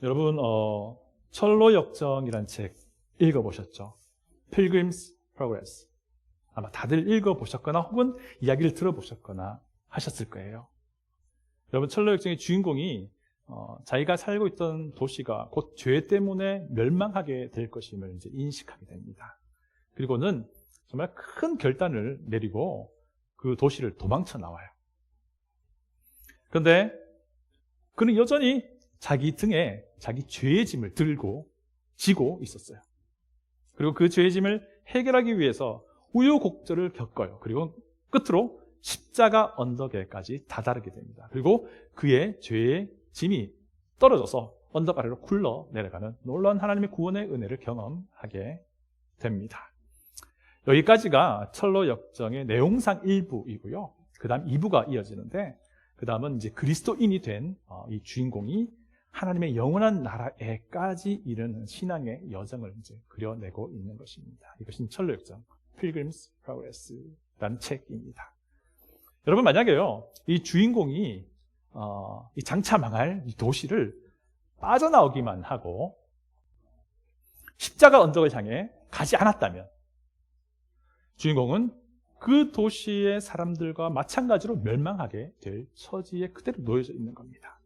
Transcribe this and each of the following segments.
여러분 철로 역정이라는 책 읽어보셨죠? Pilgrim's Progress. 아마 다들 읽어보셨거나 혹은 이야기를 들어보셨거나 하셨을 거예요. 여러분 철로 역정의 주인공이 자기가 살고 있던 도시가 곧 죄 때문에 멸망하게 될 것임을 이제 인식하게 됩니다. 그리고는 정말 큰 결단을 내리고 그 도시를 도망쳐 나와요. 그런데 그는 여전히 자기 등에 자기 죄의 짐을 들고 지고 있었어요. 그리고 그 죄의 짐을 해결하기 위해서 우여곡절을 겪어요. 그리고 끝으로 십자가 언덕에까지 다다르게 됩니다. 그리고 그의 죄의 짐이 떨어져서 언덕 아래로 굴러 내려가는 놀라운 하나님의 구원의 은혜를 경험하게 됩니다. 여기까지가 철로 역정의 내용상 1부이고요. 그 다음 2부가 이어지는데, 그 다음은 이제 그리스도인이 된 이 주인공이 하나님의 영원한 나라에까지 이르는 신앙의 여정을 이제 그려내고 있는 것입니다. 이것이 철로 역정, Pilgrim's Progress라는 책입니다. 여러분, 만약에요, 이 주인공이 이 장차 망할 이 도시를 빠져나오기만 하고 십자가 언덕을 향해 가지 않았다면 주인공은 그 도시의 사람들과 마찬가지로 멸망하게 될 처지에 그대로 놓여져 있는 겁니다.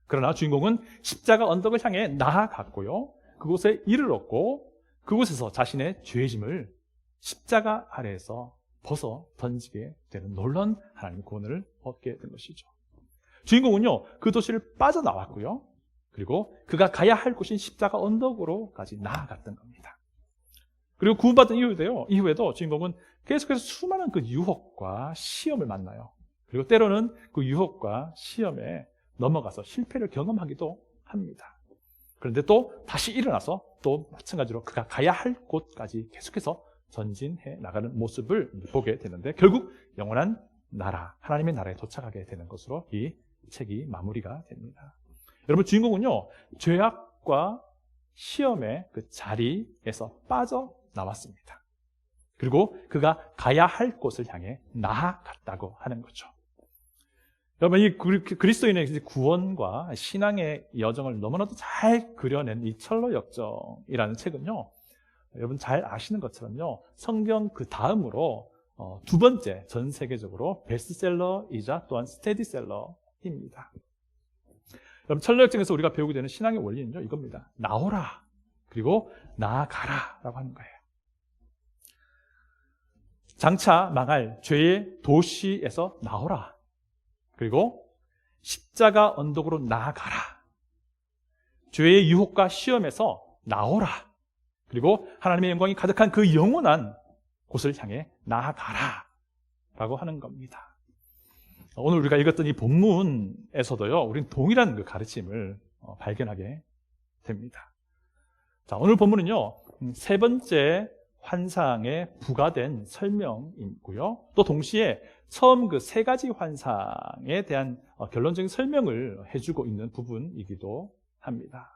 그러나 주인공은 십자가 언덕을 향해 나아갔고요, 그곳에 이르렀고 그곳에서 자신의 죄의 짐을 십자가 아래에서 벗어 던지게 되는 놀라운 하나님의 구원을 얻게 된 것이죠. 주인공은요, 그 도시를 빠져나왔고요, 그리고 그가 가야 할 곳인 십자가 언덕으로까지 나아갔던 겁니다. 그리고 구원받은 이후에도 주인공은 계속해서 수많은 그 유혹과 시험을 만나요. 그리고 때로는 그 유혹과 시험에 넘어가서 실패를 경험하기도 합니다. 그런데 또 다시 일어나서 또 마찬가지로 그가 가야 할 곳까지 계속해서 전진해 나가는 모습을 보게 되는데, 결국 영원한 나라, 하나님의 나라에 도착하게 되는 것으로 이 책이 마무리가 됩니다. 여러분, 주인공은요, 죄악과 시험의 그 자리에서 빠져나왔습니다. 그리고 그가 가야 할 곳을 향해 나아갔다고 하는 거죠. 여러분, 이 그리스도인의 구원과 신앙의 여정을 너무나도 잘 그려낸 이 철로 역정이라는 책은요, 여러분 잘 아시는 것처럼요, 성경 그 다음으로 두 번째 전 세계적으로 베스트셀러이자 또한 스테디셀러입니다. 여러분, 철로 역정에서 우리가 배우게 되는 신앙의 원리는요, 이겁니다. 나오라, 그리고 나아가라 라고 하는 거예요. 장차 망할 죄의 도시에서 나오라, 그리고 십자가 언덕으로 나아가라, 죄의 유혹과 시험에서 나오라, 그리고 하나님의 영광이 가득한 그 영원한 곳을 향해 나아가라 라고 하는 겁니다. 오늘 우리가 읽었던 이 본문에서도요, 우리는 동일한 그 가르침을 발견하게 됩니다. 자, 오늘 본문은요, 세 번째 환상에 부과된 설명이고요, 또 동시에 처음 그 세 가지 환상에 대한 결론적인 설명을 해주고 있는 부분이기도 합니다.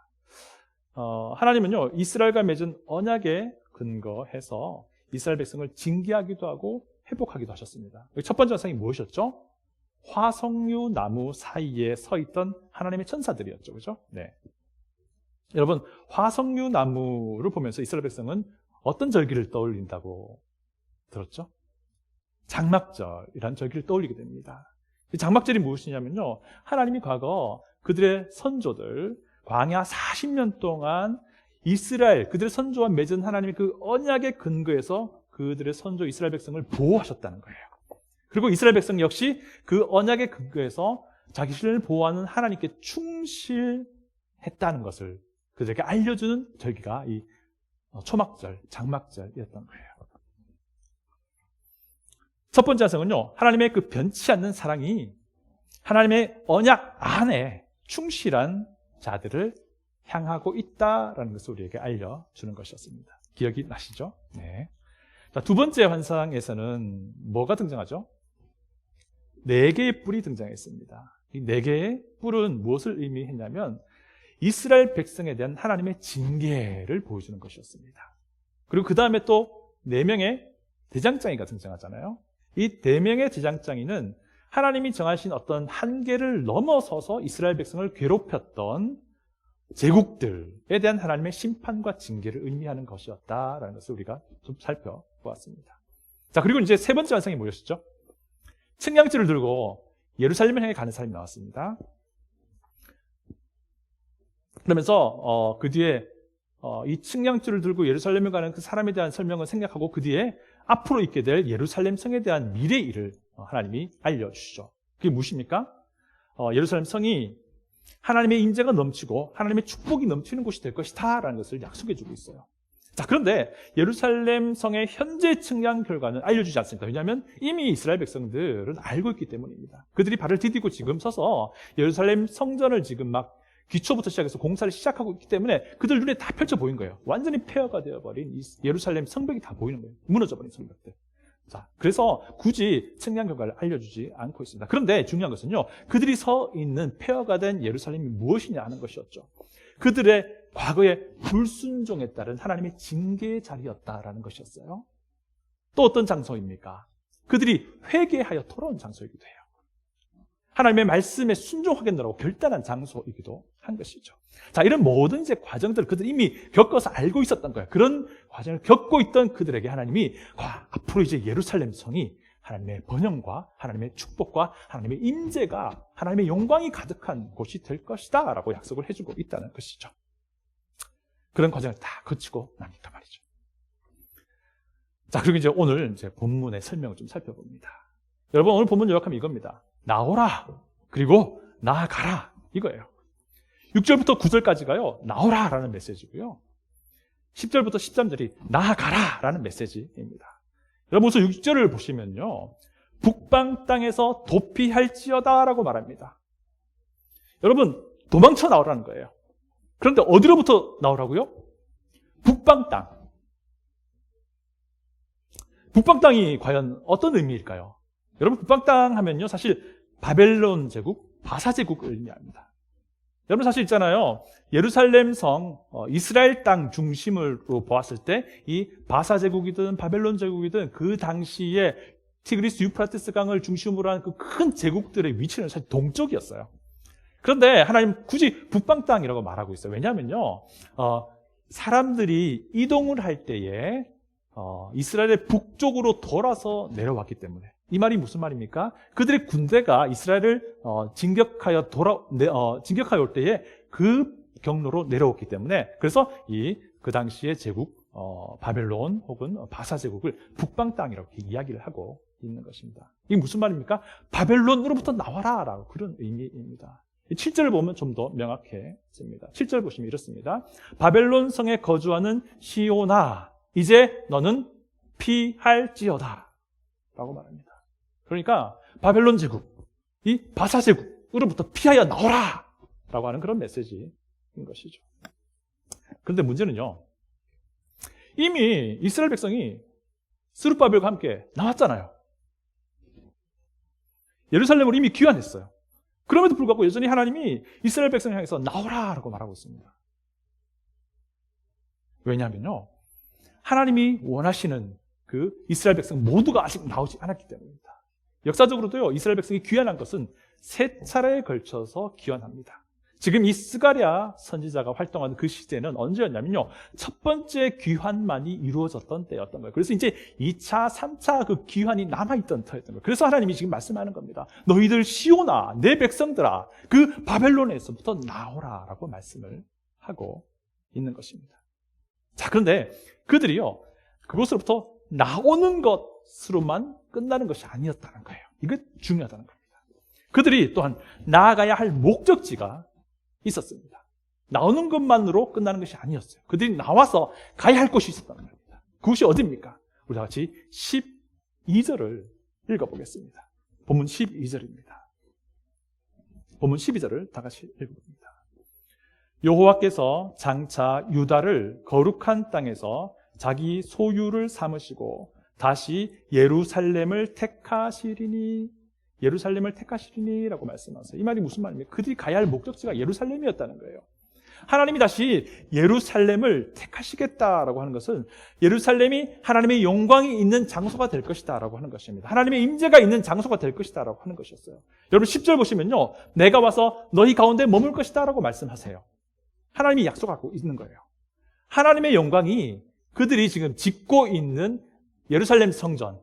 하나님은요, 이스라엘과 맺은 언약에 근거해서 이스라엘 백성을 징계하기도 하고 회복하기도 하셨습니다. 첫 번째 환상이 무엇이었죠? 화석류 나무 사이에 서 있던 하나님의 천사들이었죠. 그죠? 네. 여러분, 화석류 나무를 보면서 이스라엘 백성은 어떤 절기를 떠올린다고 들었죠? 장막절이라는 절기를 떠올리게 됩니다. 이 장막절이 무엇이냐면요, 하나님이 과거 그들의 선조들 광야 40년 동안 이스라엘, 그들의 선조와 맺은 하나님의 그 언약의 근거에서 그들의 선조 이스라엘 백성을 보호하셨다는 거예요. 그리고 이스라엘 백성 역시 그 언약의 근거에서 자기를 보호하는 하나님께 충실했다는 것을 그들에게 알려주는 절기가 이 초막절, 장막절이었던 거예요. 첫 번째 환상은요, 하나님의 그 변치 않는 사랑이 하나님의 언약 안에 충실한 자들을 향하고 있다라는 것을 우리에게 알려주는 것이었습니다. 기억이 나시죠? 네. 자, 두 번째 환상에서는 뭐가 등장하죠? 4개의 뿔이 등장했습니다. 이 4개의 뿔은 무엇을 의미했냐면 이스라엘 백성에 대한 하나님의 징계를 보여주는 것이었습니다. 그리고 그 다음에 또 4명의 대장장이가 등장하잖아요. 이 4명의 대장장이는 하나님이 정하신 어떤 한계를 넘어서서 이스라엘 백성을 괴롭혔던 제국들에 대한 하나님의 심판과 징계를 의미하는 것이었다라는 것을 우리가 좀 살펴보았습니다. 자, 그리고 이제 세 번째 완성이 뭐였죠? 측량줄을 들고 예루살렘을 향해 가는 사람이 나왔습니다. 그러면서 그 뒤에 이 측량줄을 들고 예루살렘을 가는 그 사람에 대한 설명을 생략하고 그 뒤에 앞으로 있게 될 예루살렘 성에 대한 미래 일을 하나님이 알려주시죠. 그게 무엇입니까? 예루살렘 성이 하나님의 인재가 넘치고 하나님의 축복이 넘치는 곳이 될 것이다 라는 것을 약속해 주고 있어요. 자, 그런데 예루살렘 성의 현재 측량 결과는 알려주지 않습니다. 왜냐하면 이미 이스라엘 백성들은 알고 있기 때문입니다. 그들이 발을 디디고 지금 서서 예루살렘 성전을 지금 막 기초부터 시작해서 공사를 시작하고 있기 때문에 그들 눈에 다 펼쳐 보인 거예요. 완전히 폐허가 되어버린 이 예루살렘 성벽이 다 보이는 거예요. 무너져버린 성벽들. 자, 그래서 굳이 측량 결과를 알려주지 않고 있습니다. 그런데 중요한 것은요, 그들이 서 있는 폐허가 된 예루살렘이 무엇이냐 하는 것이었죠. 그들의 과거의 불순종에 따른 하나님의 징계의 자리였다라는 것이었어요. 또 어떤 장소입니까? 그들이 회개하여 돌아온 장소이기도 해요. 하나님의 말씀에 순종하겠노라고 결단한 장소이기도 한 것이죠. 자, 이런 모든 이제 과정들을 그들이 이미 겪어서 알고 있었던 거예요. 그런 과정을 겪고 있던 그들에게 하나님이 앞으로 이제 예루살렘 성이 하나님의 번영과 하나님의 축복과 하나님의 임재가 하나님의 영광이 가득한 곳이 될 것이다 라고 약속을 해주고 있다는 것이죠. 그런 과정을 다 거치고 나니까 말이죠. 자, 그리고 이제 오늘 이제 본문의 설명을 좀 살펴봅니다. 여러분, 오늘 본문 요약하면 이겁니다. 나오라, 그리고 나아가라, 이거예요. 6절부터 9절까지가요, 나오라 라는 메시지고요. 10절부터 13절이 나아가라 라는 메시지입니다. 여러분, 우선 6절을 보시면요, 북방 땅에서 도피할지어다 라고 말합니다. 여러분, 도망쳐 나오라는 거예요. 그런데 어디로부터 나오라고요? 북방 땅. 북방 땅이 과연 어떤 의미일까요? 여러분, 북방 땅 하면요, 사실 바벨론 제국, 바사 제국을 의미합니다. 여러분, 사실 있잖아요. 예루살렘 성, 이스라엘 땅 중심으로 보았을 때 이 바사 제국이든 바벨론 제국이든 그 당시에 티그리스 유프라테스 강을 중심으로 한 그 큰 제국들의 위치는 사실 동쪽이었어요. 그런데 하나님 굳이 북방 땅이라고 말하고 있어요. 왜냐하면요, 사람들이 이동을 할 때에 이스라엘의 북쪽으로 돌아서 내려왔기 때문에. 이 말이 무슨 말입니까? 그들의 군대가 이스라엘을 진격하여 올 때에 그 경로로 내려왔기 때문에, 그래서 그 당시의 제국 바벨론 혹은 바사 제국을 북방 땅이라고 이야기를 하고 있는 것입니다. 이게 무슨 말입니까? 바벨론으로부터 나와라라고 그런 의미입니다. 7절을 보면 좀 더 명확해집니다. 7절 보시면 이렇습니다. 바벨론 성에 거주하는 시온아, 이제 너는 피할지어다 라고 말합니다. 그러니까 바벨론 제국, 이 바사 제국으로부터 피하여 나오라 라고 하는 그런 메시지인 것이죠. 그런데 문제는요, 이미 이스라엘 백성이 스룹바벨과 함께 나왔잖아요. 예루살렘을 이미 귀환했어요. 그럼에도 불구하고 여전히 하나님이 이스라엘 백성을 향해서 나오라 라고 말하고 있습니다. 왜냐하면요, 하나님이 원하시는 그 이스라엘 백성 모두가 아직 나오지 않았기 때문입니다. 역사적으로도요, 이스라엘 백성이 귀환한 것은 3차례에 걸쳐서 귀환합니다. 지금 이 스가랴 선지자가 활동하는 그 시대는 언제였냐면요, 첫 번째 귀환만이 이루어졌던 때였던 거예요. 그래서 이제 2차, 3차 그 귀환이 남아있던 터였던 거예요. 그래서 하나님이 지금 말씀하는 겁니다. 너희들 시온아, 내 백성들아, 그 바벨론에서부터 나오라 라고 말씀을 하고 있는 것입니다. 자, 그런데 그들이요, 그곳으로부터 나오는 것으로만 끝나는 것이 아니었다는 거예요. 이게 중요하다는 겁니다. 그들이 또한 나아가야 할 목적지가 있었습니다. 나오는 것만으로 끝나는 것이 아니었어요. 그들이 나와서 가야 할 곳이 있었다는 겁니다. 그곳이 어디입니까? 우리 다 같이 12절을 읽어보겠습니다. 본문 12절입니다. 본문 12절을 다 같이 읽어봅니다. 여호와께서 장차 유다를 거룩한 땅에서 자기 소유를 삼으시고 다시 예루살렘을 택하시리니 라고 말씀하세요. 이 말이 무슨 말입니까? 그들이 가야 할 목적지가 예루살렘이었다는 거예요. 하나님이 다시 예루살렘을 택하시겠다라고 하는 것은 예루살렘이 하나님의 영광이 있는 장소가 될 것이다 라고 하는 것입니다. 하나님의 임재가 있는 장소가 될 것이다 라고 하는 것이었어요. 여러분 10절 보시면요, 내가 와서 너희 가운데 머물 것이다 라고 말씀하세요. 하나님이 약속하고 있는 거예요. 하나님의 영광이 그들이 지금 짓고 있는 예루살렘 성전,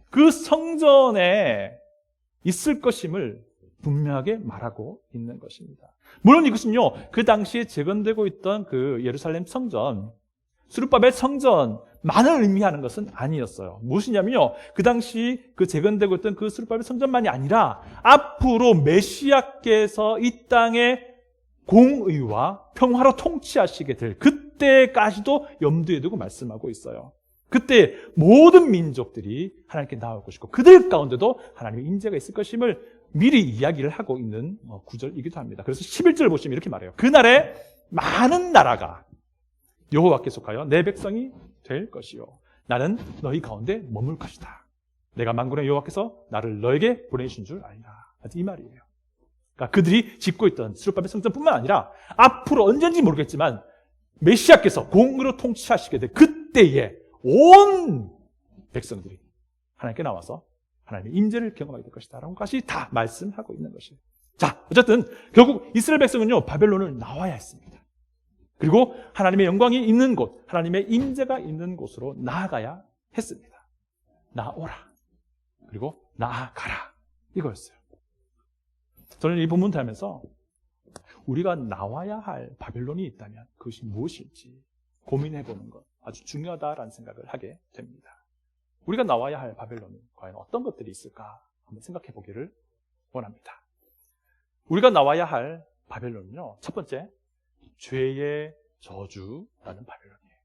그 성전에 있을 것임을 분명하게 말하고 있는 것입니다. 물론 이것은요, 그 당시에 재건되고 있던 그 예루살렘 성전, 스룹바벨 성전만을 의미하는 것은 아니었어요. 무엇이냐면요, 그 당시 그 재건되고 있던 그 스룹바벨 성전만이 아니라 앞으로 메시아께서 이 땅에 공의와 평화로 통치하시게 될 그때까지도 염두에 두고 말씀하고 있어요. 그때 모든 민족들이 하나님께 나올 것이고 그들 가운데도 하나님의 임재가 있을 것임을 미리 이야기를 하고 있는 구절이기도 합니다. 그래서 11절 보시면 이렇게 말해요. 그날에 많은 나라가 여호와께 속하여 내 백성이 될 것이요 나는 너희 가운데 머물 것이다. 내가 만군의 여호와께서 나를 너에게 보내신 줄 알라. 이 말이에요. 그러니까 그들이 짓고 있던 스룹바벨 성전뿐만 아니라 앞으로 언제인지 모르겠지만 메시아께서 공의로 통치하시게 될 그때에 온 백성들이 하나님께 나와서 하나님의 임재를 경험하게 될 것이다 라는 것이 다 말씀하고 있는 것이에요. 자, 어쨌든 결국 이스라엘 백성은요, 바벨론을 나와야 했습니다. 그리고 하나님의 영광이 있는 곳, 하나님의 임재가 있는 곳으로 나아가야 했습니다. 나오라. 그리고 나아가라. 이거였어요. 저는 이 본문을 하면서 우리가 나와야 할 바벨론이 있다면 그것이 무엇일지 고민해보는 것 아주 중요하다라는 생각을 하게 됩니다. 우리가 나와야 할 바벨론은 과연 어떤 것들이 있을까 한번 생각해 보기를 원합니다. 우리가 나와야 할 바벨론은요, 첫 번째, 죄의 저주라는 바벨론이에요.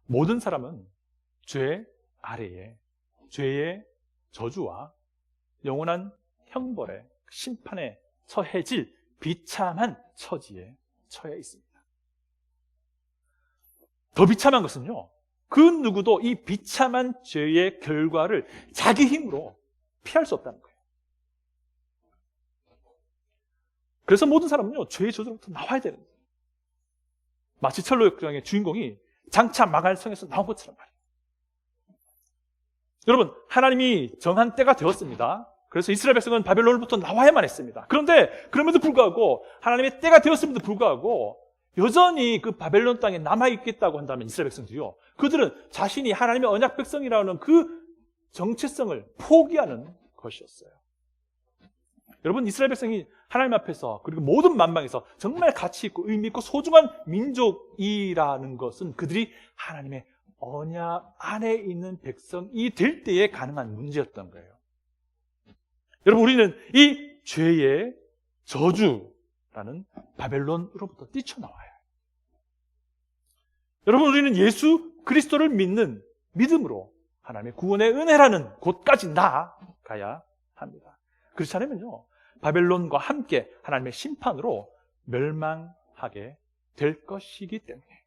모든 사람은 죄 아래에 죄의 저주와 영원한 형벌의 심판에 처해질 비참한 처지에 처해 있습니다. 더 비참한 것은요, 그 누구도 이 비참한 죄의 결과를 자기 힘으로 피할 수 없다는 거예요. 그래서 모든 사람은요, 죄의 저주로부터 나와야 되는 거예요. 마치 철로 역정의 주인공이 장차 마갈 성에서 나온 것처럼 말이에요. 여러분, 하나님이 정한 때가 되었습니다. 그래서 이스라엘 백성은 바벨론으로부터 나와야만 했습니다. 그런데 그럼에도 불구하고 하나님의 때가 되었음에도 불구하고 여전히 그 바벨론 땅에 남아있겠다고 한다면 이스라엘 백성들이요, 그들은 자신이 하나님의 언약 백성이라는 그 정체성을 포기하는 것이었어요. 여러분, 이스라엘 백성이 하나님 앞에서 그리고 모든 만방에서 정말 가치 있고 의미 있고 소중한 민족이라는 것은 그들이 하나님의 언약 안에 있는 백성이 될 때에 가능한 문제였던 거예요. 여러분, 우리는 이 죄의 저주라는 바벨론으로부터 뛰쳐나와요. 여러분, 우리는 예수 그리스도를 믿는 믿음으로 하나님의 구원의 은혜라는 곳까지 나아가야 합니다. 그렇지 않으면요, 바벨론과 함께 하나님의 심판으로 멸망하게 될 것이기 때문에.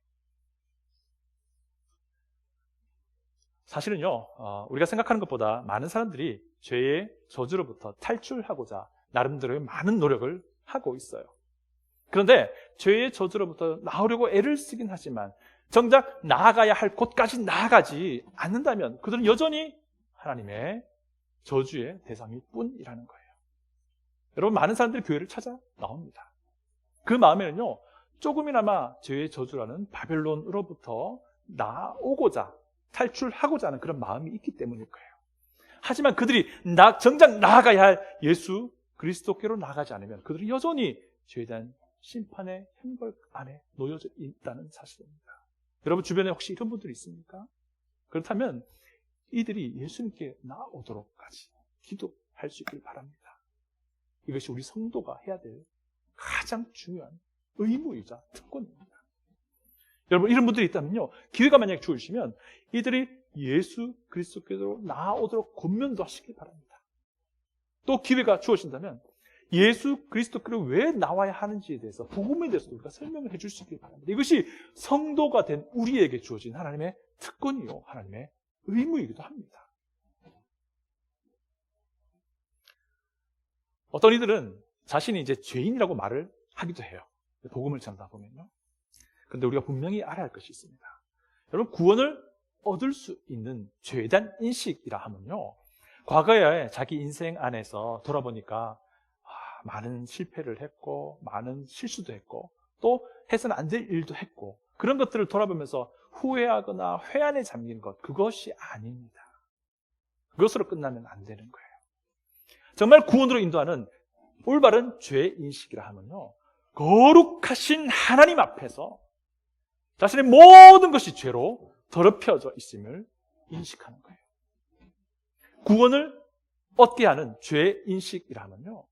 사실은요, 우리가 생각하는 것보다 많은 사람들이 죄의 저주로부터 탈출하고자 나름대로의 많은 노력을 하고 있어요. 그런데 죄의 저주로부터 나오려고 애를 쓰긴 하지만 정작 나아가야 할 곳까지 나아가지 않는다면 그들은 여전히 하나님의 저주의 대상일 뿐이라는 거예요. 여러분, 많은 사람들이 교회를 찾아 나옵니다. 그 마음에는요, 조금이나마 죄의 저주라는 바벨론으로부터 나오고자 탈출하고자 하는 그런 마음이 있기 때문일 거예요. 하지만 그들이 정작 나아가야 할 예수 그리스도께로 나가지 않으면 그들은 여전히 죄에 대한 심판의 형벌 안에 놓여져 있다는 사실입니다. 여러분, 주변에 혹시 이런 분들이 있습니까? 그렇다면 이들이 예수님께 나오도록까지 기도할 수 있길 바랍니다. 이것이 우리 성도가 해야 될 가장 중요한 의무이자 특권입니다. 여러분, 이런 분들이 있다면요, 기회가 만약에 주어지시면 이들이 예수 그리스도께로 나아오도록 권면도 하시길 바랍니다. 또 기회가 주어진다면 예수 그리스도께로 왜 나와야 하는지에 대해서, 복음에 대해서 우리가 설명을 해줄 수 있길 바랍니다. 이것이 성도가 된 우리에게 주어진 하나님의 특권이요, 하나님의 의무이기도 합니다. 어떤 이들은 자신이 이제 죄인이라고 말을 하기도 해요. 복음을 전하다 보면요. 그런데 우리가 분명히 알아야 할 것이 있습니다. 여러분, 구원을 얻을 수 있는 죄에 대한 인식이라 하면요, 과거에 자기 인생 안에서 돌아보니까 많은 실패를 했고 많은 실수도 했고 또 해서는 안 될 일도 했고 그런 것들을 돌아보면서 후회하거나 회한에 잠긴 것, 그것이 아닙니다. 그것으로 끝나면 안 되는 거예요. 정말 구원으로 인도하는 올바른 죄인식이라 하면요, 거룩하신 하나님 앞에서 자신의 모든 것이 죄로 더럽혀져 있음을 인식하는 거예요. 구원을 얻게 하는 죄인식이라 하면요,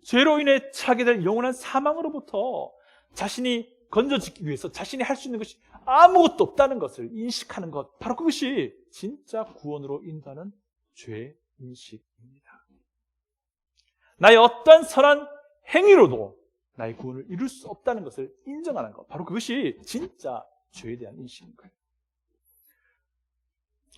죄로 인해 차게 될 영원한 사망으로부터 자신이 건져지기 위해서 자신이 할 수 있는 것이 아무것도 없다는 것을 인식하는 것, 바로 그것이 진짜 구원으로 인도하는 죄인식입니다. 나의 어떤 선한 행위로도 나의 구원을 이룰 수 없다는 것을 인정하는 것, 바로 그것이 진짜 죄에 대한 인식인 거예요.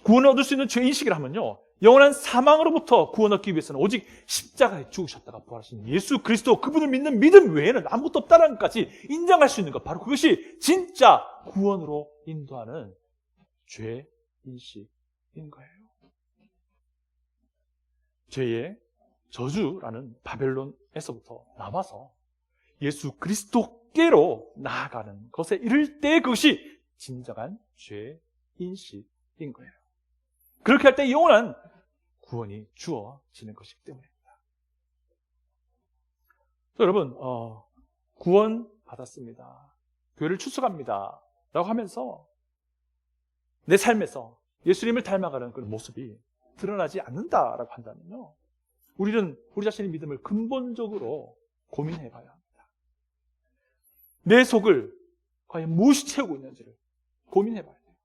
구원을 얻을 수 있는 죄인식이라 하면요, 영원한 사망으로부터 구원 얻기 위해서는 오직 십자가에 죽으셨다가 부활하신 예수 그리스도, 그분을 믿는 믿음 외에는 아무것도 없다는 것까지 인정할 수 있는 것, 바로 그것이 진짜 구원으로 인도하는 죄인식인 거예요. 죄의 저주라는 바벨론에서부터 나와서 예수 그리스도께로 나아가는 것에 이를 때 그것이 진정한 죄인식인 거예요. 그렇게 할 때 영원한 구원이 주어지는 것이기 때문입니다. 여러분, 구원 받았습니다, 교회를 출석합니다 라고 하면서 내 삶에서 예수님을 닮아가는 그런 모습이 드러나지 않는다라고 한다면요, 우리는 우리 자신의 믿음을 근본적으로 고민해 봐야 합니다. 내 속을 과연 무엇이 채우고 있는지를 고민해 봐야 돼요.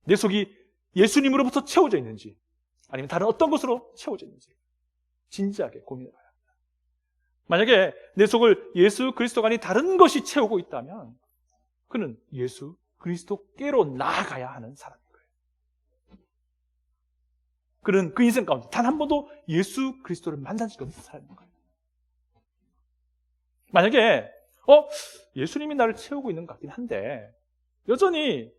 내 속이 예수님으로부터 채워져 있는지 아니면 다른 어떤 것으로 채워져 있는지 진지하게 고민해 봐야 합니다. 만약에 내 속을 예수 그리스도가 아닌 다른 것이 채우고 있다면 그는 예수 그리스도께로 나아가야 하는 사람인 거예요. 그는 그 인생 가운데 단 한 번도 예수 그리스도를 만난 적이 없는 사람인 거예요. 만약에 예수님이 나를 채우고 있는 것 같긴 한데 여전히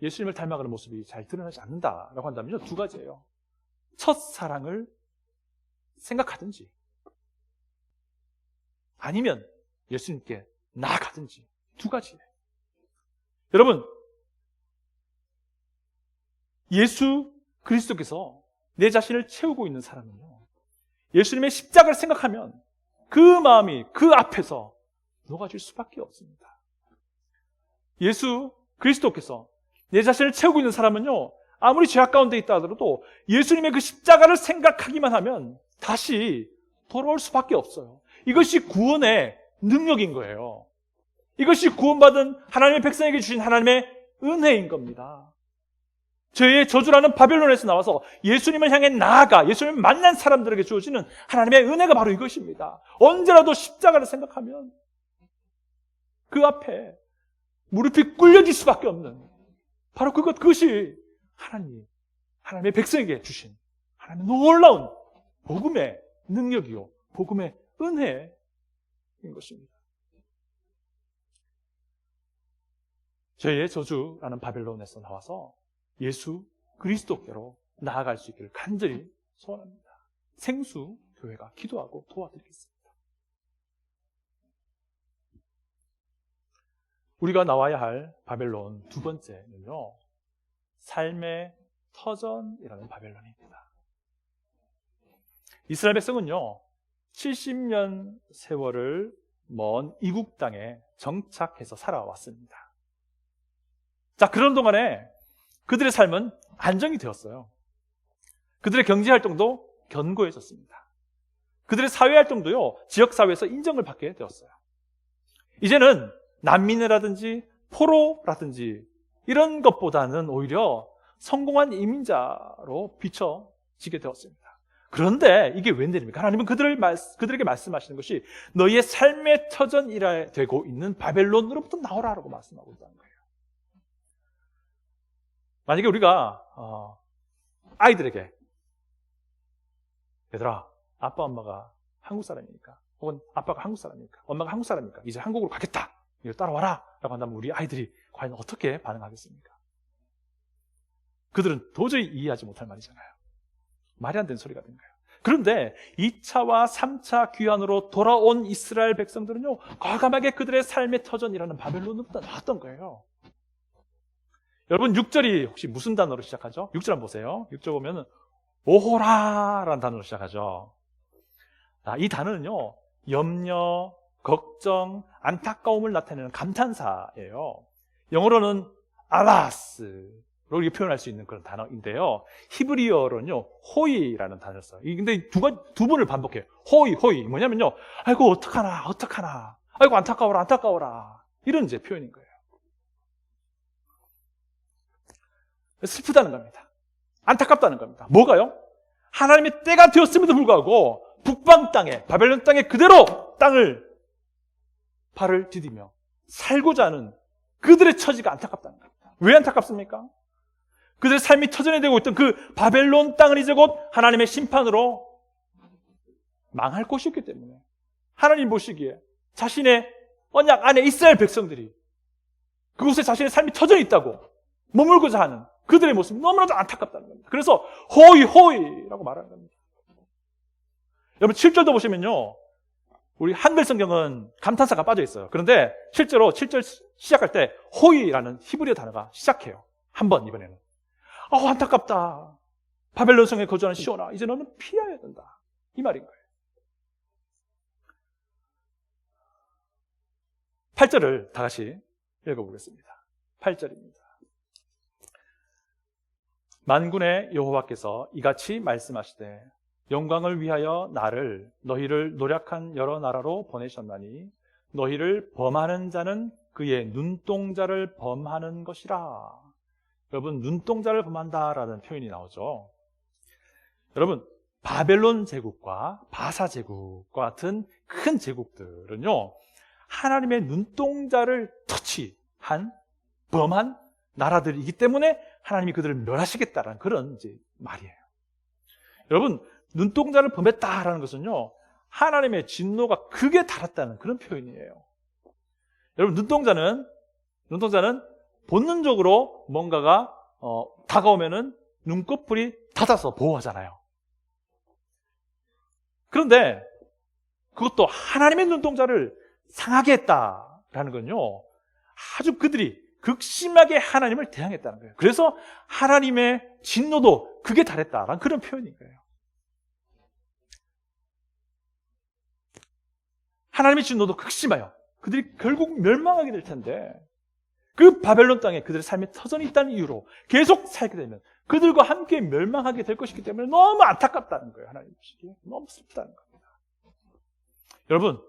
예수님을 닮아가는 모습이 잘 드러나지 않는다라고 한다면요, 두 가지예요. 첫사랑을 생각하든지 아니면 예수님께 나아가든지, 두 가지예요. 여러분, 예수 그리스도께서 내 자신을 채우고 있는 사람은요, 예수님의 십자가를 생각하면 그 마음이 그 앞에서 녹아질 수밖에 없습니다. 예수 그리스도께서 내 자신을 채우고 있는 사람은요, 아무리 죄악 가운데 있다 하더라도 예수님의 그 십자가를 생각하기만 하면 다시 돌아올 수밖에 없어요. 이것이 구원의 능력인 거예요. 이것이 구원받은 하나님의 백성에게 주신 하나님의 은혜인 겁니다. 죄의 저주라는 바벨론에서 나와서 예수님을 향해 나아가 예수님을 만난 사람들에게 주어지는 하나님의 은혜가 바로 이것입니다. 언제라도 십자가를 생각하면 그 앞에 무릎이 꿇려질 수밖에 없는, 바로 그것이 하나님의 백성에게 주신 하나님의 놀라운 복음의 능력이요, 복음의 은혜인 것입니다. 죄의 저주라는 바벨론에서 나와서 예수 그리스도께로 나아갈 수 있기를 간절히 소원합니다. 생수교회가 기도하고 도와드리겠습니다. 우리가 나와야 할 바벨론 두 번째는요, 삶의 터전이라는 바벨론입니다. 이스라엘 백성은요, 70년 세월을 먼 이국 땅에 정착해서 살아왔습니다. 자, 그런 동안에 그들의 삶은 안정이 되었어요. 그들의 경제활동도 견고해졌습니다. 그들의 사회활동도요, 지역사회에서 인정을 받게 되었어요. 이제는 난민이라든지 포로라든지 이런 것보다는 오히려 성공한 이민자로 비춰지게 되었습니다. 그런데 이게 웬일입니까? 하나님은 그들에게 말씀하시는 것이 너희의 삶의 터전이라 되고 있는 바벨론으로부터 나오라라고 말씀하고 있다는 거예요. 만약에 우리가 아이들에게, 얘들아, 아빠 엄마가 한국 사람이니까, 혹은 아빠가 한국 사람이니까, 엄마가 한국 사람이니까 이제 한국으로 가겠다, 이거 따라와라 라고 한다면 우리 아이들이 과연 어떻게 반응하겠습니까? 그들은 도저히 이해하지 못할 말이잖아요. 말이 안 되는 소리가 된 거예요. 그런데 2차와 3차 귀환으로 돌아온 이스라엘 백성들은요, 과감하게 그들의 삶의 터전이라는 바벨론으로부터 나왔던 거예요. 여러분, 6절이 혹시 무슨 단어로 시작하죠? 6절 한번 보세요. 6절 보면 오호라라는 단어로 시작하죠. 이 단어는요, 염려, 걱정, 안타까움을 나타내는 감탄사예요. 영어로는 알라스로 이렇게 표현할 수 있는 그런 단어인데요. 히브리어로는요, 호이라는 단어를 써요. 근데 두 번을 반복해요. 호이. 뭐냐면요, 아이고, 어떡하나. 아이고, 안타까워라. 이런 이제 표현인 거예요. 슬프다는 겁니다. 안타깝다는 겁니다. 뭐가요? 하나님의 때가 되었음에도 불구하고 북방 땅에, 바벨론 땅에 그대로 발을 디디며 살고자 하는 그들의 처지가 안타깝다는 겁니다. 왜 안타깝습니까? 그들의 삶이 터전이 되고 있던 그 바벨론 땅은 이제 곧 하나님의 심판으로 망할 곳이었기 때문에 하나님 보시기에 자신의 언약 안에 이스라엘 백성들이 그곳에 자신의 삶이 터전이 있다고 머물고자 하는 그들의 모습이 너무나도 안타깝다는 겁니다. 그래서 호이라고 말하는 겁니다. 여러분 7절도 보시면요, 우리 한글 성경은 감탄사가 빠져 있어요. 그런데 실제로 7절 시작할 때 호이라는 히브리어 단어가 시작해요. 한번 이번에는 안타깝다. 바벨론 성에 거주하는 시온아, 이제 너는 피해야 된다. 이 말인 거예요. 8절을 다 같이 읽어보겠습니다. 8절입니다. 만군의 여호와께서 이같이 말씀하시되 영광을 위하여 너희를 노력한 여러 나라로 보내셨나니 너희를 범하는 자는 그의 눈동자를 범하는 것이라. 여러분, 눈동자를 범한다라는 표현이 나오죠. 여러분, 바벨론 제국과 바사 제국과 같은 큰 제국들은요, 하나님의 눈동자를 범한 나라들이기 때문에 하나님이 그들을 멸하시겠다라는 그런 이제 말이에요. 여러분, 눈동자를 범했다라는 것은요, 하나님의 진노가 극에 달했다는 그런 표현이에요. 여러분, 눈동자는 본능적으로 뭔가가 다가오면은 눈꺼풀이 닫아서 보호하잖아요. 그런데 그것도 하나님의 눈동자를 상하게 했다라는 건요, 아주 그들이 극심하게 하나님을 대항했다는 거예요. 그래서 하나님의 진노도 극에 달했다라는 그런 표현인 거예요. 하나님의 진노도 극심하여 그들이 결국 멸망하게 될 텐데, 그 바벨론 땅에 그들의 삶의 터전이 있다는 이유로 계속 살게 되면 그들과 함께 멸망하게 될 것이기 때문에 너무 안타깝다는 거예요. 하나님 보시기에 너무 슬프다는 겁니다. 여러분,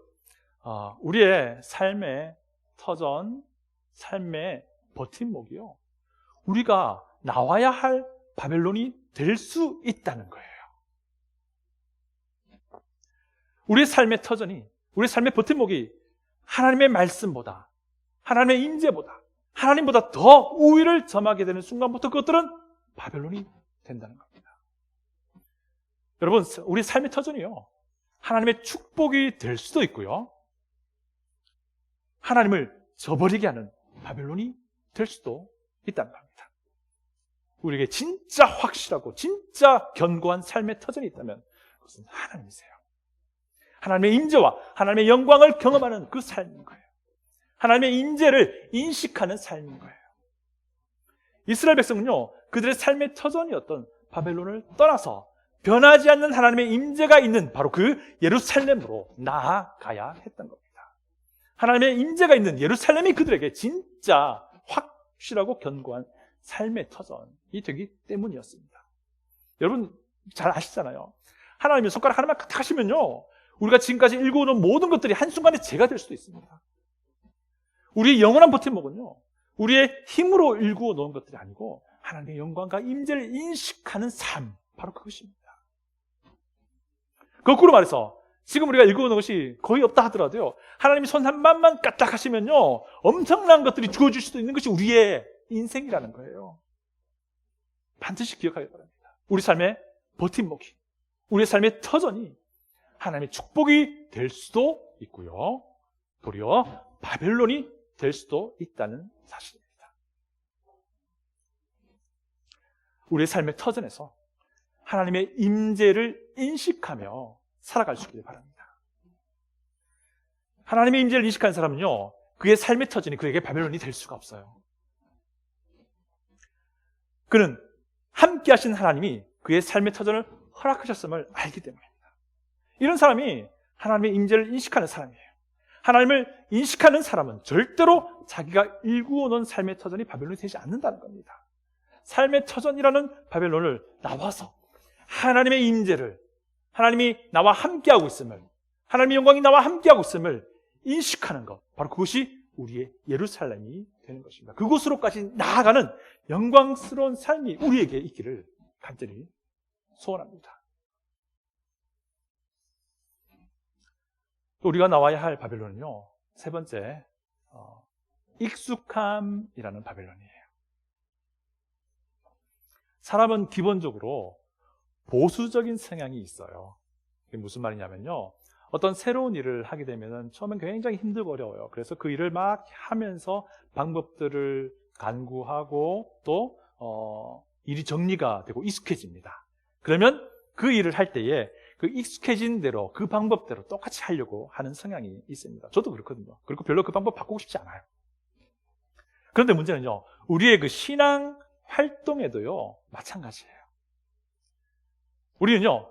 우리의 삶의 터전, 삶의 버팀목이요, 우리가 나와야 할 바벨론이 될 수 있다는 거예요. 우리의 삶의 터전이, 우리의 삶의 버팀목이 하나님의 말씀보다, 하나님의 임재보다, 하나님보다 더 우위를 점하게 되는 순간부터 그것들은 바벨론이 된다는 겁니다. 여러분, 우리 삶의 터전이요, 하나님의 축복이 될 수도 있고요, 하나님을 저버리게 하는 바벨론이 될 수도 있다는 겁니다. 우리에게 진짜 확실하고 진짜 견고한 삶의 터전이 있다면 그것은 하나님이세요. 하나님의 임재와 하나님의 영광을 경험하는 그 삶인 거예요. 하나님의 임재를 인식하는 삶인 거예요. 이스라엘 백성은요, 그들의 삶의 터전이었던 바벨론을 떠나서 변하지 않는 하나님의 임재가 있는 바로 그 예루살렘으로 나아가야 했던 겁니다. 하나님의 임재가 있는 예루살렘이 그들에게 진짜 확실하고 견고한 삶의 터전이 되기 때문이었습니다. 여러분 잘 아시잖아요. 하나님이 손가락 하나만 딱 하시면요, 우리가 지금까지 읽어오는 모든 것들이 한순간에 죄가 될 수도 있습니다. 우리의 영원한 버팀목은요, 우리의 힘으로 일구어 놓은 것들이 아니고 하나님의 영광과 임재를 인식하는 삶, 바로 그것입니다. 거꾸로 말해서 지금 우리가 읽어오는 것이 거의 없다 하더라도요, 하나님이 손 한 번만 까딱 하시면요, 엄청난 것들이 주어질 수도 있는 것이 우리의 인생이라는 거예요. 반드시 기억하기 바랍니다. 우리 삶의 버팀목이, 우리의 삶의 터전이 하나님의 축복이 될 수도 있고요, 도리어 바벨론이 될 수도 있다는 사실입니다. 우리의 삶의 터전에서 하나님의 임재를 인식하며 살아갈 수 있기를 바랍니다. 하나님의 임재를 인식한 사람은요, 그의 삶의 터전이 그에게 바벨론이 될 수가 없어요. 그는 함께 하신 하나님이 그의 삶의 터전을 허락하셨음을 알기 때문입니다. 이런 사람이 하나님의 임재를 인식하는 사람이에요. 하나님을 인식하는 사람은 절대로 자기가 일구어 놓은 삶의 터전이 바벨론이 되지 않는다는 겁니다. 삶의 터전이라는 바벨론을 나와서 하나님의 임재를, 하나님이 나와 함께하고 있음을, 하나님의 영광이 나와 함께하고 있음을 인식하는 것, 바로 그것이 우리의 예루살렘이 되는 것입니다. 그곳으로까지 나아가는 영광스러운 삶이 우리에게 있기를 간절히 소원합니다. 또 우리가 나와야 할 바벨론은요, 세 번째, 익숙함이라는 바벨론이에요. 사람은 기본적으로 보수적인 성향이 있어요. 그게 무슨 말이냐면요, 어떤 새로운 일을 하게 되면 처음엔 굉장히 힘들고 어려워요. 그래서 그 일을 막 하면서 방법들을 간구하고 또 일이 정리가 되고 익숙해집니다. 그러면 그 일을 할 때에 그 익숙해진 대로, 그 방법대로 똑같이 하려고 하는 성향이 있습니다. 저도 그렇거든요. 그리고 별로 그 방법 바꾸고 싶지 않아요. 그런데 문제는요, 우리의 그 신앙 활동에도요, 마찬가지예요. 우리는요,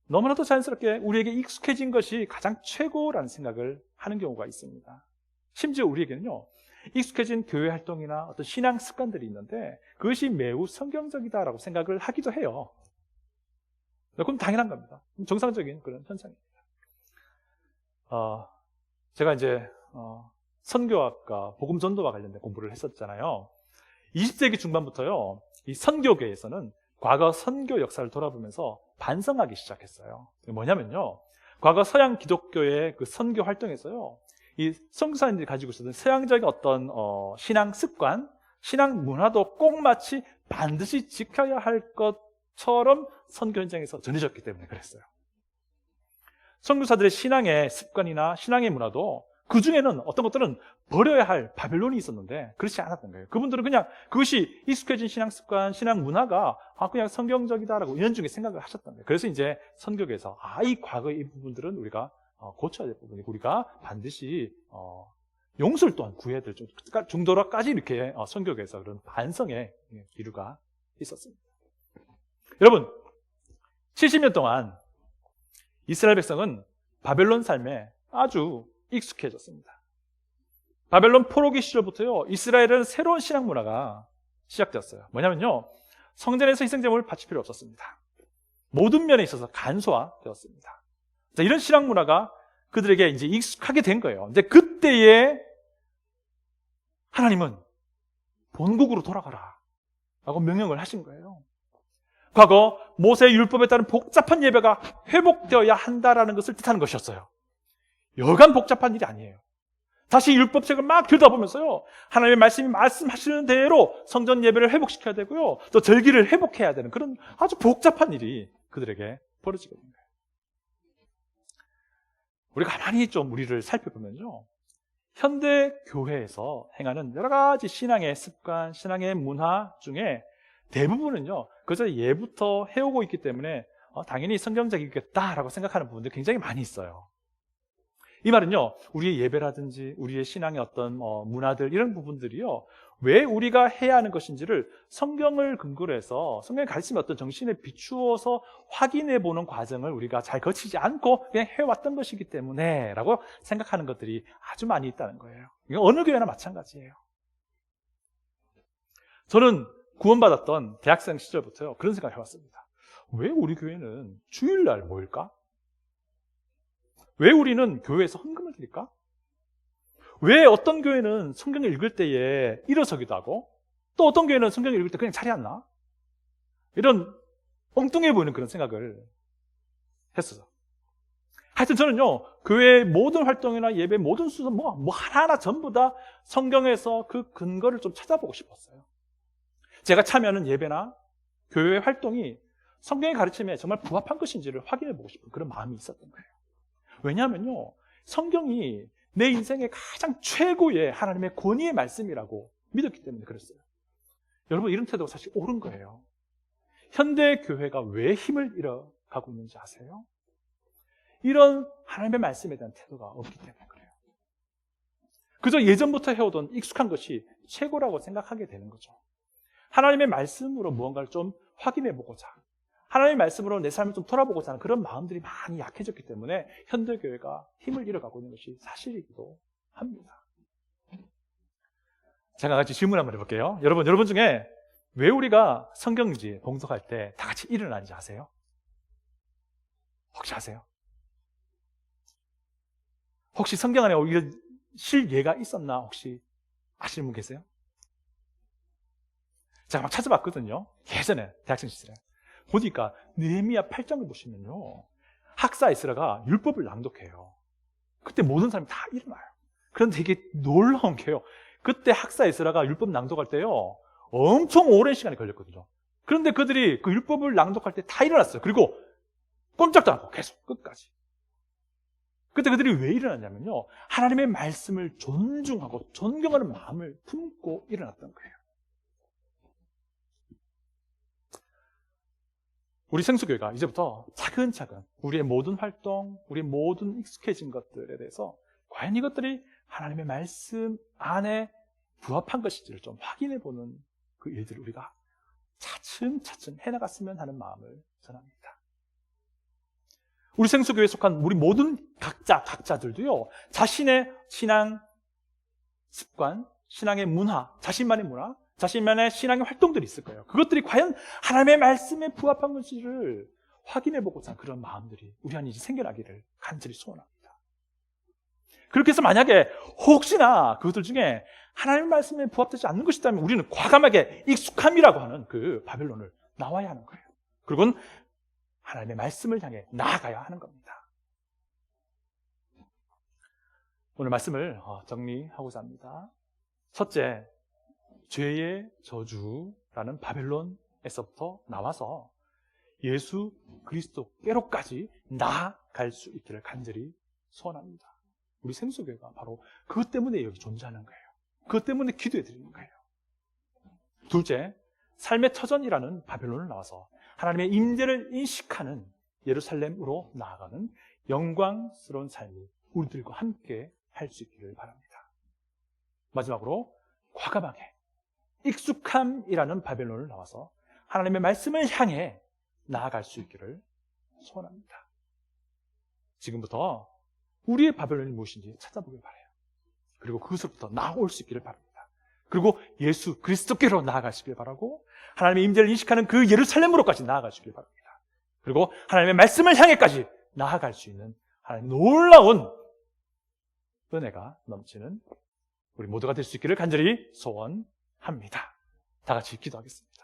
너무나도 자연스럽게 우리에게 익숙해진 것이 가장 최고라는 생각을 하는 경우가 있습니다. 심지어 우리에게는요, 익숙해진 교회 활동이나 어떤 신앙 습관들이 있는데 그것이 매우 성경적이다라고 생각을 하기도 해요. 그건 당연한 겁니다. 정상적인 그런 현상입니다. 제가 이제 선교학과 복음전도와 관련된 공부를 했었잖아요. 20세기 중반부터요, 이 선교계에서는 과거 선교 역사를 돌아보면서 반성하기 시작했어요. 뭐냐면요, 과거 서양 기독교의 그 선교 활동에서요, 이 선교사님들이 가지고 있었던 서양적인 어떤 신앙 습관, 신앙 문화도 꼭 마치 반드시 지켜야 할 것처럼 선교 현장에서 전해졌기 때문에 그랬어요. 선교사들의 신앙의 습관이나 신앙의 문화도 그 중에는 어떤 것들은 버려야 할 바벨론이 있었는데 그렇지 않았던 거예요. 그분들은 그냥 그것이 익숙해진 신앙 습관, 신앙 문화가 그냥 성경적이다라고 은연중에 생각을 하셨던 거예요. 그래서 이제 선교계에서 이 과거의 이 부분들은 우리가 고쳐야 될 부분이고 우리가 반드시 용서를 또한 구해야 될 정도로까지 이렇게 선교계에서 그런 반성의 기류가 있었습니다. 여러분, 70년 동안 이스라엘 백성은 바벨론 삶에 아주 익숙해졌습니다. 바벨론 포로기 시절부터요, 이스라엘은 새로운 신앙 문화가 시작되었어요. 뭐냐면요, 성전에서 희생제물을 바칠 필요 없었습니다. 모든 면에 있어서 간소화되었습니다. 자, 이런 신앙 문화가 그들에게 이제 익숙하게 된 거예요. 근데 그때에 하나님은 본국으로 돌아가라 라고 명령을 하신 거예요. 과거 모세의 율법에 따른 복잡한 예배가 회복되어야 한다라는 것을 뜻하는 것이었어요. 여간 복잡한 일이 아니에요. 다시 율법책을 막 들여다보면서요, 하나님의 말씀이 말씀하시는 대로 성전 예배를 회복시켜야 되고요, 또 절기를 회복해야 되는 그런 아주 복잡한 일이 그들에게 벌어지게 된 거예요. 우리가 가만히 좀 우리를 살펴보면요, 현대 교회에서 행하는 여러 가지 신앙의 습관, 신앙의 문화 중에 대부분은요, 그저 예부터 해오고 있기 때문에 당연히 성경적이겠다라고 생각하는 부분들이 굉장히 많이 있어요. 이 말은요, 우리의 예배라든지 우리의 신앙의 어떤 문화들, 이런 부분들이요, 왜 우리가 해야 하는 것인지를 성경을 근거로 해서 성경의 가르침의 어떤 정신에 비추어서 확인해 보는 과정을 우리가 잘 거치지 않고 그냥 해왔던 것이기 때문에 라고 생각하는 것들이 아주 많이 있다는 거예요. 이건 어느 교회나 마찬가지예요. 저는 구원받았던 대학생 시절부터요, 그런 생각을 해왔습니다. 왜 우리 교회는 주일날 모일까? 왜 우리는 교회에서 헌금을 드릴까? 왜 어떤 교회는 성경을 읽을 때에 일어서기도 하고 또 어떤 교회는 성경을 읽을 때 그냥 자리에 앉나? 이런 엉뚱해 보이는 그런 생각을 했어요. 하여튼 저는요, 교회의 모든 활동이나 예배 모든 수서 뭐 하나하나 전부 다 성경에서 그 근거를 좀 찾아보고 싶었어요. 제가 참여하는 예배나 교회 활동이 성경의 가르침에 정말 부합한 것인지를 확인해 보고 싶은 그런 마음이 있었던 거예요. 왜냐하면요, 성경이 내 인생의 가장 최고의 하나님의 권위의 말씀이라고 믿었기 때문에 그랬어요. 여러분, 이런 태도가 사실 옳은 거예요. 현대 교회가 왜 힘을 잃어가고 있는지 아세요? 이런 하나님의 말씀에 대한 태도가 없기 때문에 그래요. 그저 예전부터 해오던 익숙한 것이 최고라고 생각하게 되는 거죠. 하나님의 말씀으로 무언가를 좀 확인해보고자, 하나님의 말씀으로 내 삶을 좀 돌아보고자 하는 그런 마음들이 많이 약해졌기 때문에 현대교회가 힘을 잃어가고 있는 것이 사실이기도 합니다. 제가 같이 질문 한번 해볼게요. 여러분 중에 왜 우리가 성경지 봉독할 때 다 같이 일어나는지 아세요? 혹시 아세요? 혹시 성경 안에 오히려 실예가 있었나 혹시 아시는 분 계세요? 제가 막 찾아봤거든요. 예전에 대학생 시절에 보니까 느헤미야 8장을 보시면요, 학사 에스라가 율법을 낭독해요. 그때 모든 사람이 다 일어나요. 그런데 이게 놀라운 게요, 그때 학사 에스라가 율법 낭독할 때요 엄청 오랜 시간이 걸렸거든요. 그런데 그들이 그 율법을 낭독할 때 다 일어났어요. 그리고 꼼짝도 않고 계속 끝까지. 그때 그들이 왜 일어났냐면요, 하나님의 말씀을 존중하고 존경하는 마음을 품고 일어났던 거예요. 우리 생수교회가 이제부터 차근차근 우리의 모든 활동, 우리의 모든 익숙해진 것들에 대해서 과연 이것들이 하나님의 말씀 안에 부합한 것인지를 좀 확인해보는 그 일들을 우리가 차츰차츰 해나갔으면 하는 마음을 전합니다. 우리 생수교회에 속한 우리 모든 각자들도요, 자신의 신앙 습관, 신앙의 문화, 자신만의 문화, 자신만의 신앙의 활동들이 있을 거예요. 그것들이 과연 하나님의 말씀에 부합한 것인지를 확인해보고자 하는 그런 마음들이 우리 안에 이제 생겨나기를 간절히 소원합니다. 그렇게 해서 만약에 혹시나 그것들 중에 하나님의 말씀에 부합되지 않는 것이 있다면 우리는 과감하게 익숙함이라고 하는 그 바벨론을 나와야 하는 거예요. 그리고는 하나님의 말씀을 향해 나아가야 하는 겁니다. 오늘 말씀을 정리하고자 합니다. 첫째, 죄의 저주라는 바벨론에서부터 나와서 예수 그리스도께로까지 나아갈 수 있기를 간절히 소원합니다. 우리 생수교회가 바로 그것 때문에 여기 존재하는 거예요. 그것 때문에 기도해 드리는 거예요. 둘째, 삶의 터전이라는 바벨론을 나와서 하나님의 임재를 인식하는 예루살렘으로 나아가는 영광스러운 삶이 우리들과 함께 할 수 있기를 바랍니다. 마지막으로 과감하게 익숙함이라는 바벨론을 나와서 하나님의 말씀을 향해 나아갈 수 있기를 소원합니다. 지금부터 우리의 바벨론이 무엇인지 찾아보길 바라요. 그리고 그것으로부터 나올 수 있기를 바랍니다. 그리고 예수 그리스도께로 나아가시길 바라고 하나님의 임재를 인식하는 그 예루살렘으로까지 나아가시길 바랍니다. 그리고 하나님의 말씀을 향해까지 나아갈 수 있는 하나님의 놀라운 은혜가 넘치는 우리 모두가 될 수 있기를 간절히 소원합니다. 다 같이 기도하겠습니다.